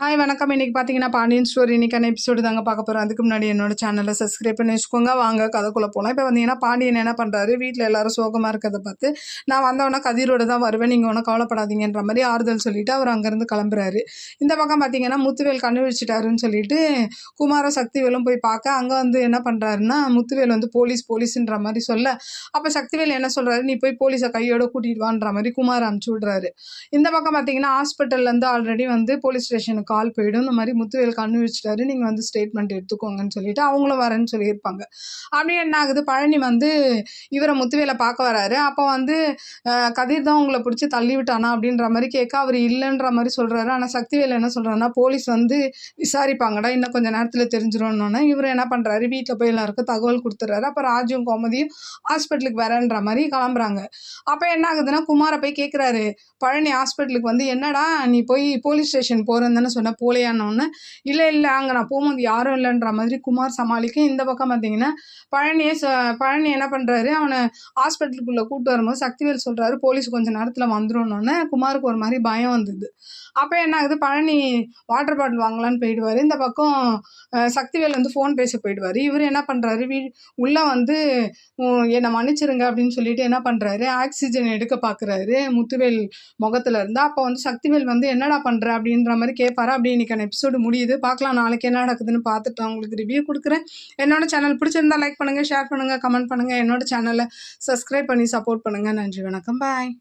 Hi வணக்கம். இன்னைக்கு பார்த்தீங்கன்னா பாண்டியன் ஸ்டோரி இன்னைக்கான எபிசோடு தாங்க பார்க்க போகிறோம். அதுக்கு முன்னாடி என்னோட சேனலை சப்ஸ்கிரைப் பண்ணி வச்சுக்கோங்க. வாங்க கதைக்குள்ளே போகலாம். இப்போ வந்தீங்கன்னா பாண்டியன் என்ன பண்ணுறாரு, வீட்டில் எல்லாரும் சோகமாக இருக்கிறத பார்த்து நான் வந்தவொடனே கதிரோடு தான் வருவேன், நீங்கள் ஒன்றும் கவலைப்படாதீங்கன்ற மாதிரி ஆறுதல் சொல்லிவிட்டு அவர் அங்கேருந்து கிளம்புறாரு. இந்த பக்கம் பார்த்தீங்கன்னா முத்துவேல் கண்ணு வச்சுட்டாருன்னு சொல்லிட்டு குமார சக்திவேலும் போய் பார்க்க அங்கே வந்து என்ன பண்ணுறாருன்னா முத்துவேல் வந்து போலீஸ்ன்ற மாதிரி சொல்ல, அப்போ சக்திவேல் என்ன சொல்கிறாரு, நீ போய் போலீஸை கையோட கூட்டிகிட்டு வான்ற மாதிரி குமார் அனுப்பிச்சி விட்றாரு. இந்த பக்கம் பார்த்தீங்கன்னா ஹாஸ்பிட்டல்லேருந்து ஆல்ரெடி வந்து போலீஸ் ஸ்டேஷனுக்கு கால் போயிடும், இந்த மாதிரி முத்துவேல் கண்ணு வச்சுட்டாரு, நீங்கள் வந்து ஸ்டேட்மெண்ட் எடுத்துக்கோங்கன்னு சொல்லிட்டு அவங்களும் வரேன்னு சொல்லியிருப்பாங்க. அப்படியே என்ன ஆகுது, பழனி வந்து இவரை முத்துவேலை பார்க்க வராரு. அப்போ வந்து கதிர் தான் உங்களை பிடிச்சி தள்ளி விட்டானா அப்படின்ற மாதிரி கேட்க அவர் இல்லைன்ற மாதிரி சொல்கிறாரு. ஆனால் சக்திவேல் என்ன சொல்கிறாருன்னா போலீஸ் வந்து விசாரிப்பாங்கடா, இன்னும் கொஞ்சம் நேரத்தில் தெரிஞ்சிடும்னோன்னே இவர் என்ன பண்ணுறாரு, வீட்டில் போய் எல்லாருக்கும் தகவல் கொடுத்துட்றாரு. அப்போ ராஜும் கோமதியும் ஹாஸ்பிட்டலுக்கு வரேன்ற மாதிரி கிளம்புறாங்க. அப்போ என்ன ஆகுதுன்னா குமாரை போய் கேட்குறாரு, பழனி ஹாஸ்பிட்டலுக்கு வந்து என்னடா நீ போய் போலீஸ் ஸ்டேஷன் போகிறேன்னு தானே சொன்ன, போலையானோன்னு, இல்லை அங்கே நான் போகும்போது யாரும் இல்லைன்ற மாதிரி குமார் சமாளிக்க, இந்த பக்கம் பார்த்தீங்கன்னா பழனி என்ன பண்ணுறாரு, அவனை ஹாஸ்பிட்டலுக்குள்ளே கூப்பிட்டு வரும்போது சக்திவேல் சொல்கிறாரு போலீஸ் கொஞ்சம் நேரத்தில் வந்துடணுன்னே குமாருக்கு ஒரு மாதிரி பயம் வந்தது. அப்போ என்ன ஆகுது, பழனி வாட்டர் பாட்டில் வாங்கலான்னு போயிடுவார். இந்த பக்கம் சக்திவேல் வந்து ஃபோன் பேச போயிடுவார். இவர் என்ன பண்ணுறாரு, உள்ளே வந்து என்னை மன்னிச்சிருங்க அப்படின்னு சொல்லிட்டு என்ன பண்ணுறாரு, ஆக்சிஜன் எடுக்க பார்க்குறாரு முத்துவேல் முகத்துல இருந்து. அப்போ வந்து சக்திவேல் வந்து என்னடா பண்ணுற அப்படின்ற மாதிரி கேட்பாரு. அப்படி இன்னைக்கான எபிசோடு முடியுது. பார்க்கலாம் நாளைக்கு என்ன நடக்குதுன்னு பார்த்துட்டு உங்களுக்கு ரிவ்யூ கொடுக்குறேன். என்னோட சேனல் பிடிச்சிருந்தா லைக் பண்ணுங்கள், ஷேர் பண்ணுங்கள், கமெண்ட் பண்ணுங்கள். என்னோட சேனலை சப்ஸ்கிரைப் பண்ணி சப்போர்ட் பண்ணுங்கள். நன்றி, வணக்கம், பாய்.